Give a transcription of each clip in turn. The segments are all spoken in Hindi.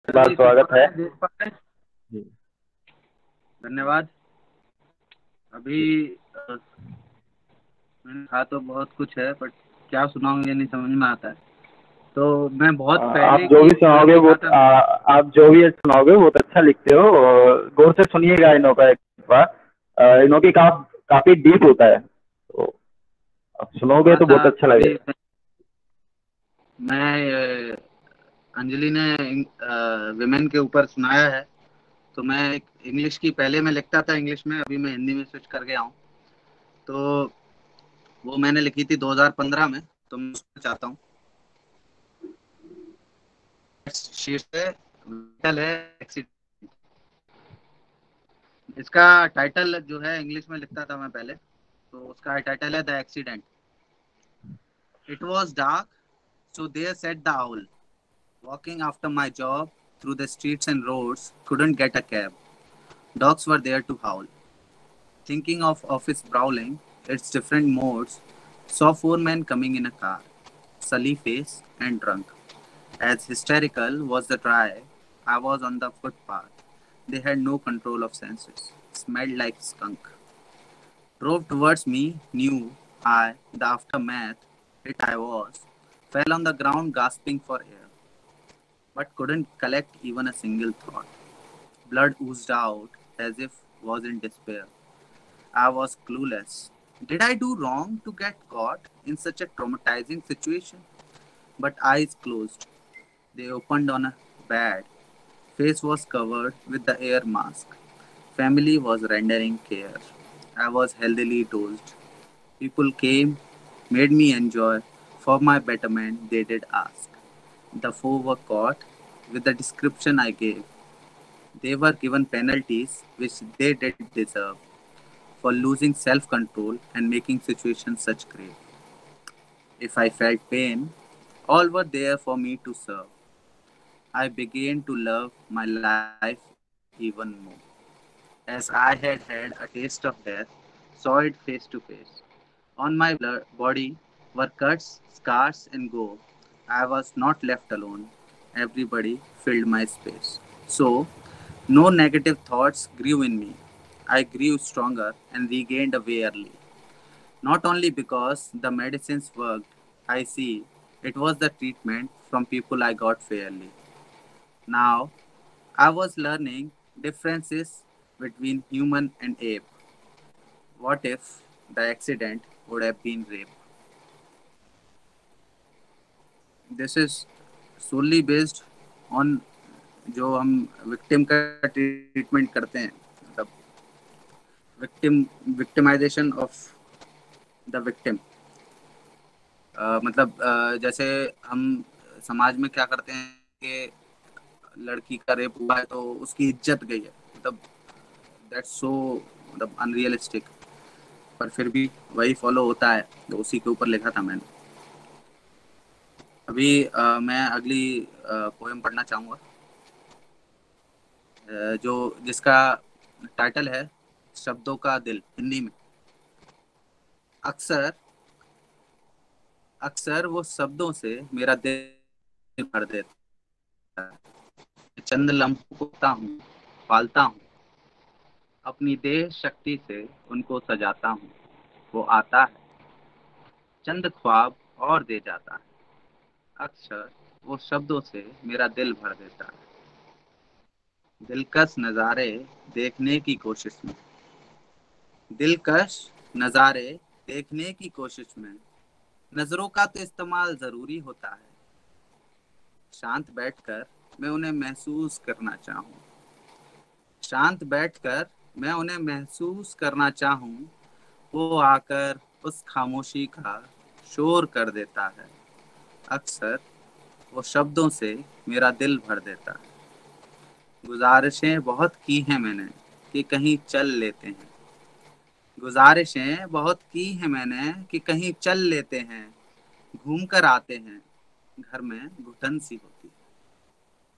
बार जी, सुन पा स्वागत रहे है। हैं, देख पा रहे हैं। जी। धन्यवाद। अभी अ, मैंने कहा तो बहुत कुछ है, बट क्या सुनाऊं ये नहीं समझ में आता है। तो मैं बहुत आप पहले जो की भी एक पोएम सुनाओगे वो लिखा था मैंने। आप जो भी सुनाओगे बहुत अच्छा लिखते हो, और गौर से सुनिएगा इनों का एक बार। इनों की काफी डीप होता है, तो आप सुनोगे थोड़ा तो सा बहुत अच्छा अभी लगेगा। मैं अंजलि ने विमेन के ऊपर सुनाया है। तो मैं इंग्लिश की, पहले मैं लिखता था इंग्लिश में, अभी मैं हिंदी में स्विच कर गया हूँ। तो वो मैंने लिखी थी 2015 में। तो मैं उसमें चाहता हूँ, शीर्षक टाइटल है एक्सीडेंट। इसका टाइटल जो है, इंग्लिश में लिखता था मैं पहले, तो उसका टाइटल है the accident. It was dark, so there sat the owl, walking after my job through the streets and roads, couldn't get a cab. Dogs were there to howl. Thinking of office prowling, its different modes, saw four men coming in a car, sully face and drunk. As hysterical was the drive, I was on the footpath. They had no control of senses, smelled like skunk. Drove towards me, knew I, the aftermath, hit I was, fell on the ground gasping for air, but couldn't collect even a single thought. Blood oozed out as if was in despair. I was clueless. Did I do wrong to get caught in such a traumatizing situation? But eyes closed. They opened on a bed. Face was covered with the air mask. Family was rendering care. I was healthily dosed. People came, made me enjoy. For my betterment, they did ask. The four were caught with the description I gave. They were given penalties which they did deserve for losing self control and making situations such grave. If I felt pain, all were there for me to serve. I began to love my life even more. As I had a taste of death, saw it face to face. On my body were cuts, scars, and gore. I was not left alone. Everybody filled my space. So, no negative thoughts grew in me. I grew stronger and regained away early. Not only because the medicines worked, I see it was the treatment from people I got fairly. Now, I was learning differences between human and ape. What if the accident would have been rape? This is solely based on जो हम विक्टिम का ट्रीटमेंट करते हैं, मतलब विक्टिमाइजेशन ऑफ द विक्टिम। मतलब जैसे हम समाज में क्या करते हैं कि लड़की का रेप हुआ है तो उसकी इज्जत गई है, मतलब दैट्स सो, मतलब अनरियलिस्टिक। पर फिर भी वही फॉलो होता है, तो उसी के ऊपर लिखा था मैंने। अभी मैं अगली पोएम पढ़ना चाहूँगा, जो जिसका टाइटल है शब्दों का दिल, हिंदी में। अक्सर अक्सर वो शब्दों से मेरा दिल भर देता है। चंद लम्हों को पाता हूँ, पालता हूँ, अपनी देह शक्ति से उनको सजाता हूँ। वो आता है, चंद ख्वाब और दे जाता है। अक्सर वो शब्दों से मेरा दिल भर देता है। दिलकश नज़ारे देखने की कोशिश में, दिलकश नज़ारे देखने की कोशिश में, नज़रों का तो इस्तेमाल ज़रूरी होता है। शांत बैठकर मैं उन्हें महसूस करना चाहूँ, शांत बैठकर मैं उन्हें महसूस करना चाहूँ। वो आकर उस खामोशी का शोर कर देता है। अक्सर वो शब्दों से मेरा दिल भर देता है। गुजारिशें बहुत की हैं मैंने कि कहीं चल लेते हैं, गुजारिशें बहुत की हैं मैंने कि कहीं चल लेते हैं, घूम कर आते हैं, घर में घुटन सी होती है।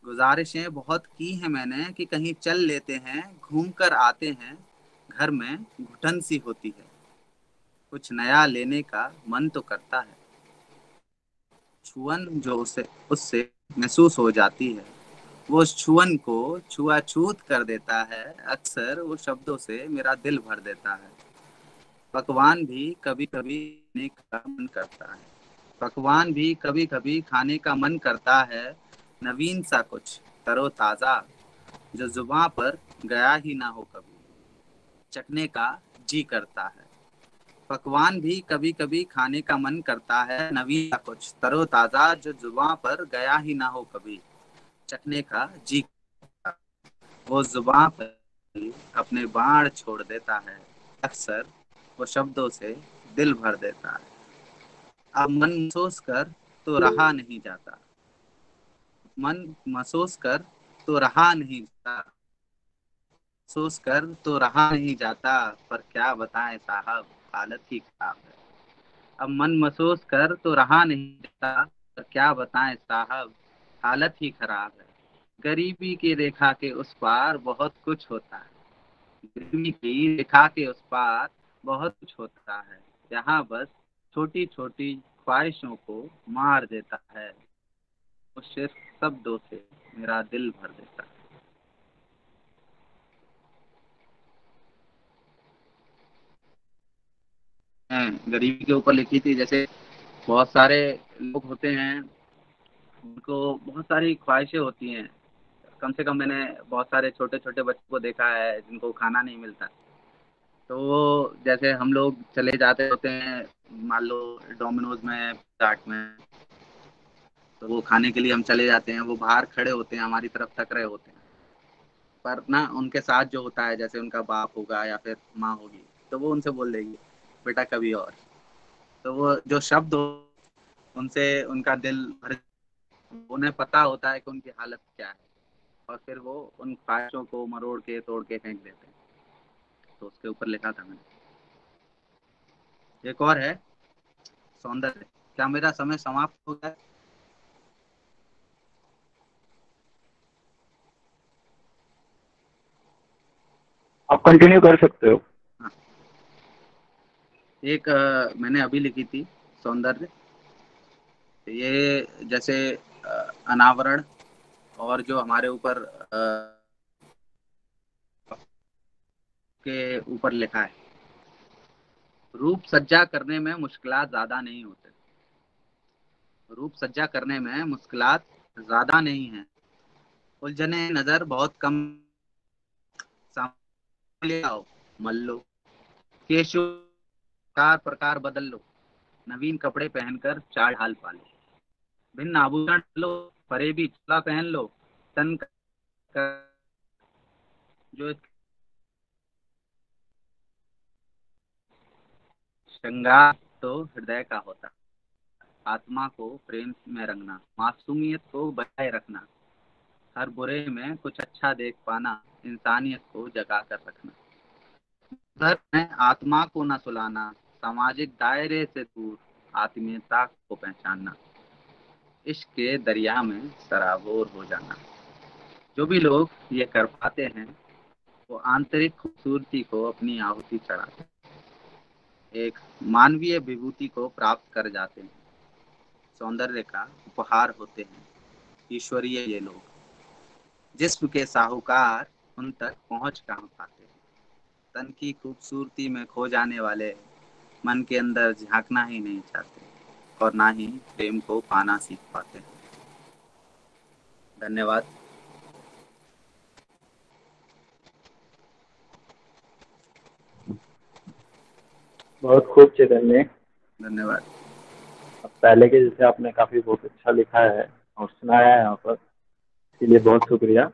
गुजारिशें बहुत की हैं मैंने कि कहीं चल लेते हैं, घूम कर आते हैं, घर में घुटन सी होती है। कुछ नया लेने का मन तो करता है, छुअन जो उसे उससे महसूस हो जाती है। वो छुअन को छुआछूत कर देता है, अक्सर वो शब्दों से मेरा दिल भर देता है। पकवान भी कभी कभी खाने का मन करता है, पकवान भी कभी कभी खाने का मन करता है, नवीन सा कुछ तरोताजा जो जुबां पर गया ही ना हो कभी, चखने का जी करता है। पकवान भी कभी कभी खाने का मन करता है, नवीन सा कुछ तरोताजा जो जुबां पर गया ही ना हो कभी, चखने का जी करता है। वो जुबां पर अपने बाण छोड़ देता है, अक्सर वो शब्दों से दिल भर देता है। अब मन महसूस कर तो रहा नहीं जाता, मन महसूस कर तो रहा नहीं जाता, महसूस कर तो रहा नहीं जाता, पर क्या बताएं साहब, हालत ही खराब है। अब मन महसूस कर तो रहा नहीं जाता, पर क्या बताएं साहब, हालत ही खराब है। गरीबी की रेखा के उस पार बहुत कुछ होता है, गरीबी की रेखा के उस पार बहुत कुछ होता है, यहाँ बस छोटी छोटी ख्वाहिशों को मार देता है, वो सिर्फ शब्दों से मेरा दिल भर देता है। गरीबी के ऊपर लिखी थी, जैसे बहुत सारे लोग होते हैं, उनको बहुत सारी ख्वाहिशें होती हैं। कम से कम मैंने बहुत सारे छोटे छोटे बच्चों को देखा है जिनको खाना नहीं मिलता, तो वो जैसे हम लोग चले जाते होते हैं, मान लो डोमिनोज में, चाट में, तो वो खाने के लिए हम चले जाते हैं, वो बाहर खड़े होते हैं, हमारी तरफ तक रहे होते हैं, पर ना उनके साथ जो होता है, जैसे उनका बाप होगा या फिर माँ होगी, तो वो उनसे बोल देगी बेटा कभी और। तो वो जो शब्द उनसे उनका दिल भर, उन्हें पता होता है कि उनकी हालत क्या है, और फिर वो उन ख्वाहिशों को मरोड़ के तोड़ के फेंक देते हैं। तो उसके ऊपर लिखा था मैंने। एक और है, सौंदर्य। क्या मेरा समय समाप्त हो गया? आप कंटिन्यू कर सकते हो। हाँ। एक मैंने अभी लिखी थी, सौंदर्य। ये जैसे अनावरण, और जो हमारे ऊपर के ऊपर लिखा है, रूप सज्जा करने में मुश्किलात ज्यादा नहीं होते, रूप सज्जा करने में मुश्किलात ज्यादा नहीं है, उलझने नजर बहुत कम, सामने ले आओ मल लो, केशो प्रकार प्रकार बदल लो, नवीन कपड़े पहनकर चार ढाल पालो, भिन्न आभूषण लो, फरेबी चोला पहन लो, तन का जो श्रृंगार तो हृदय का होता, आत्मा को प्रेम में रंगना, मासूमियत को बचाए रखना, हर बुरे में कुछ अच्छा देख पाना, इंसानियत को जगा कर रखना, धर्म में आत्मा को न सुलाना, सामाजिक दायरे से दूर आत्मीयता को पहचानना, इश्क के दरिया में सराबोर हो जाना। जो भी लोग ये कर पाते हैं, वो आंतरिक खूबसूरती को अपनी आहुति चढ़ाते हैं, एक मानवीय विभूति को प्राप्त कर जाते हैं, सौंदर्य का उपहार होते हैं ईश्वरीय ये लोग, जिस्म के साहूकार उन तक पहुंच कहाँ पाते हैं, तन की खूबसूरती में खो जाने वाले मन के अंदर झांकना ही नहीं चाहते, और ना ही प्रेम को पाना सीख पाते। धन्यवाद। बहुत खूब चैतन्य। धन्यवाद। अब पहले के जैसे आपने काफी बहुत अच्छा लिखा है और सुनाया है यहाँ पर, इसके लिए बहुत शुक्रिया।